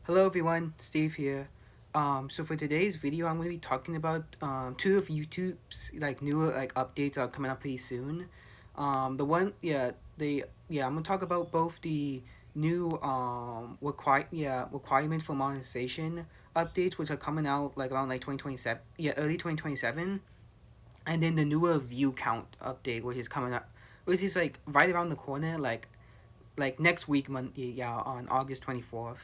Hello everyone, Steve here. So for today's video, I'm going to be talking about two of YouTube's newer updates that are coming up pretty soon. The one, yeah, I'm gonna talk about both the new requirements for monetization updates, which are coming out like around like 2027, early 2027, and then the newer view count update, which is coming up, which is like right around the corner, like next week, on August 24th.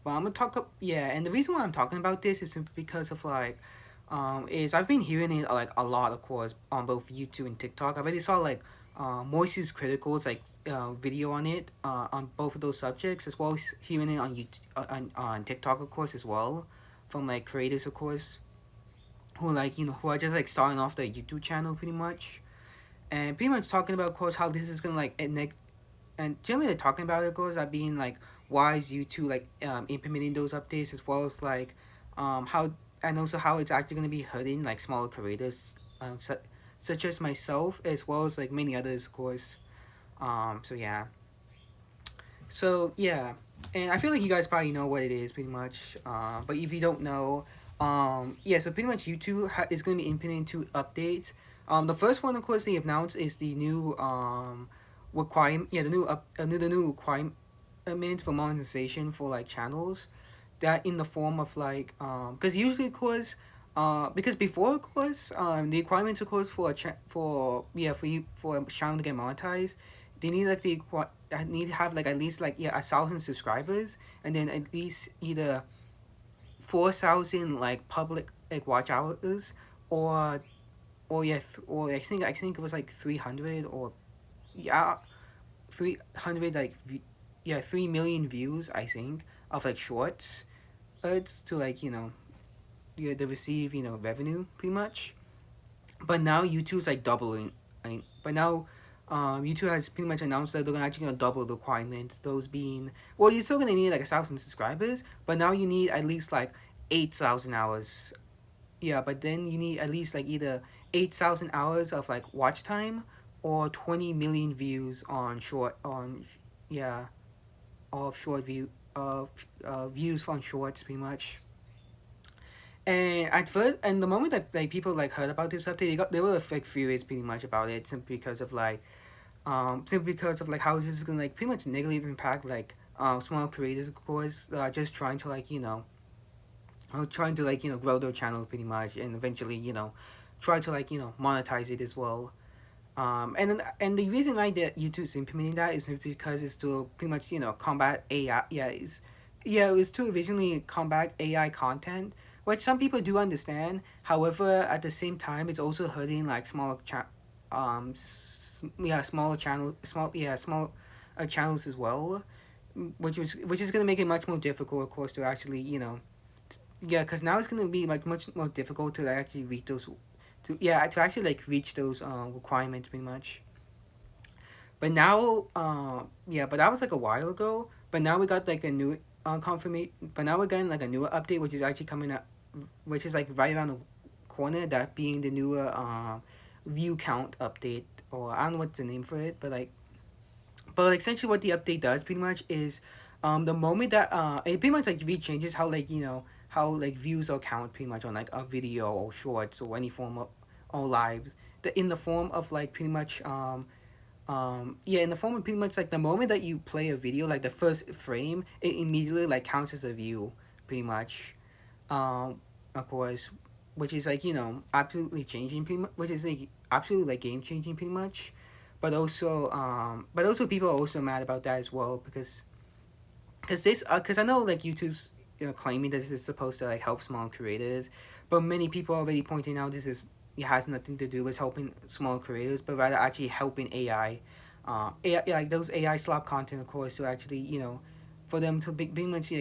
But I'm gonna and the reason why I'm talking about this is simply because of is I've been hearing it like a lot, of course, on both YouTube and TikTok. I already saw Moise's Critical's video on it, on both of those subjects, as well as hearing it on YouTube, on TikTok, of course, as well, from like creators, of course, who are just like starting off their YouTube channel pretty much, and pretty much talking about, of course, how this is gonna and generally they're talking about it goes that being like why is YouTube implementing those updates, as well as how, and also how it's actually going to be hurting like smaller creators, such as myself, as well as like many others, of course. So yeah, and I feel like you guys probably know what it is pretty much, but if you don't know, so pretty much YouTube is going to be implementing two updates. The first one, of course, they announced is the new requirement, the new requirement for monetization for like channels, that in the form of because usually, of course, because before, of course, the requirements, of course, for for you, for a channel to get monetized, they need I need to have like at least 1,000 subscribers, and then at least either 4,000 like public like watch hours, or or I think it was like 300, or yeah 300 3 million views, I think, of like shorts, ads to to receive revenue pretty much. But now YouTube's like doubling. But now YouTube has pretty much announced that they're actually gonna double the requirements. Those being, well, you're still gonna need like 1,000 subscribers, but now you need at least like 8,000 hours. Yeah, but then you need at least like either 8,000 hours of like watch time, or 20 million views on yeah of short view of views on shorts pretty much. And at first, and the moment that like people like heard about this update, they were like furious pretty much about it, simply because of like how this is gonna like pretty much negatively impact small creators, of course, just trying to grow their channel pretty much, and eventually try to monetize it as well. And the reason why that YouTube's implementing that is because it's to pretty much combat AI. It was to originally combat AI content, which some people do understand. However, at the same time, it's also hurting like smaller channels as well, which is gonna make it much more difficult, of course, to actually because now it's gonna be like much more difficult to actually reach those to actually like reach those requirements pretty much. But now, but that was like a while ago. But now we got like a new confirmation. But now we're getting like a newer update, which is actually coming up, which is like right around the corner. That being the newer view count update, or I don't know what's the name for it, but essentially what the update does pretty much is, the moment that it pretty much like rechanges how how like views are count pretty much on like a video or shorts or any form of or lives, the in the form of like pretty much in the form of pretty much like the moment that you play a video, like the first frame, it immediately like counts as a view pretty much, of course, which is absolutely changing pretty much, which is like absolutely like game changing pretty much. But also people are also mad about that as well, because I know like YouTube's claiming that this is supposed to like help small creators, but many people are already pointing out it has nothing to do with helping small creators, but rather actually helping AI, like those AI slop content, of course, to actually for them to pretty much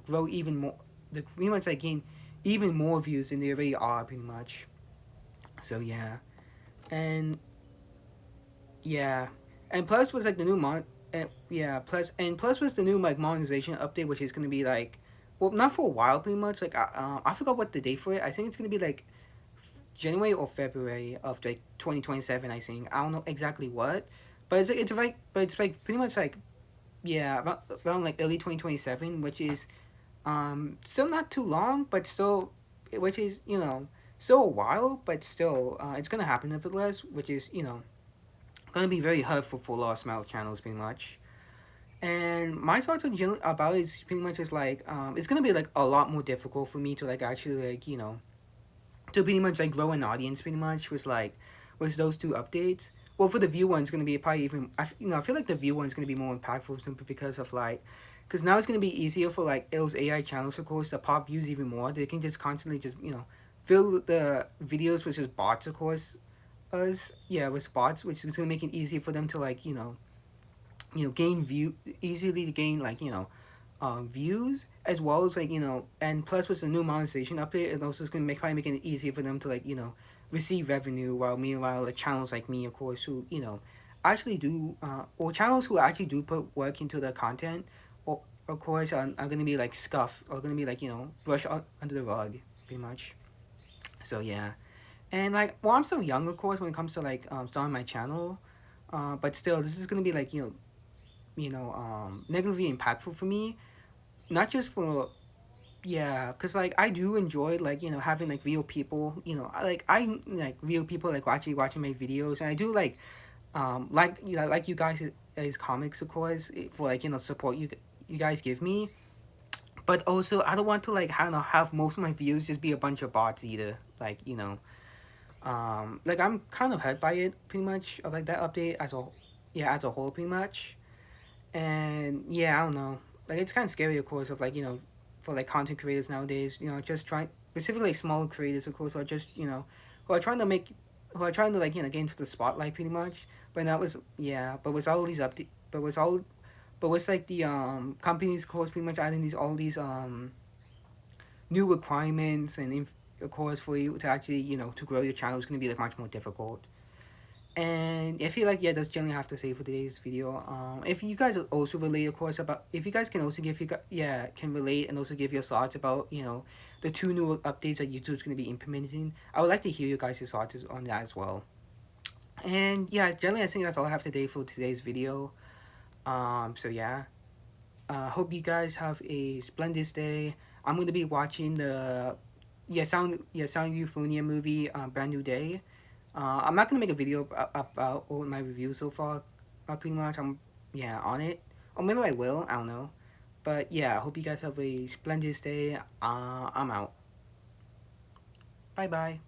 grow even more, pretty much like gain even more views than they already are pretty much. So and yeah, and plus was like the new and plus was the new like monetization update, which is gonna be like, well, not for a while pretty much. I forgot what the date for it. I think it's gonna be like January or February of like 2027. I think I don't know exactly what, but it's like pretty much like around like early 2027, which is Still not too long, but still, which is, still a while, but still, it's gonna happen nevertheless, which is, gonna be very hurtful for a lot of small channels, pretty much. And my thoughts on about it is pretty much just like, it's gonna be like a lot more difficult for me to like actually like, to pretty much like grow an audience, pretty much with like, with those two updates. Well, for the view one, it's gonna be probably even, I feel like the view one is gonna be more impactful simply because of like, because now it's gonna be easier for like those AI channels, of course, to pop views even more. They can just constantly just fill the videos with just bots, of course, us yeah, with bots, which is gonna make it easy for them to like gain view easily to gain like views, as well as like and plus with the new monetization update, it also is going to make probably making it easier for them to like receive revenue, while meanwhile like channels like me, of course, who actually do or channels who actually do put work into the content, or of course are going to be like scuffed, or going to be like brushed under the rug, pretty much. So yeah. And like, well, I'm still young, of course, when it comes to like starting my channel, but still this is going to be like negatively impactful for me, not just for, yeah, because like I do enjoy like having like real people, I like real people like actually watching my videos, and I do like like you guys as comics, of course, for like support you guys give me. But also I don't want to like have most of my views just be a bunch of bots either, like like I'm kind of hurt by it pretty much, of like that update as a, yeah, as a whole, pretty much. And yeah, I don't know. Like it's kind of scary, of course, of like for like content creators nowadays. Just trying, specifically like smaller creators, of course, are just who are trying to make, who are trying to like get into the spotlight, pretty much. But that was, yeah. But with all these update, but with like the companies, of course, pretty much adding these all these new requirements, and of course for you to actually to grow your channel is gonna be like much more difficult. And I feel like, yeah, that's generally have to say for today's video. If you guys also relate, of course, about, if you guys can also give yeah, can relate and also give your thoughts about the two new updates that YouTube's gonna be implementing, I would like to hear your guys' thoughts on that as well. And yeah, generally I think that's all I have today for today's video. So yeah, hope you guys have a splendid day. I'm gonna be watching the Sound Euphonia movie, Brand New Day. I'm not gonna make a video about all my reviews so far. Pretty much, I'm, yeah, on it. Or maybe I will. I don't know. But yeah, I hope you guys have a splendid day. I'm out. Bye bye.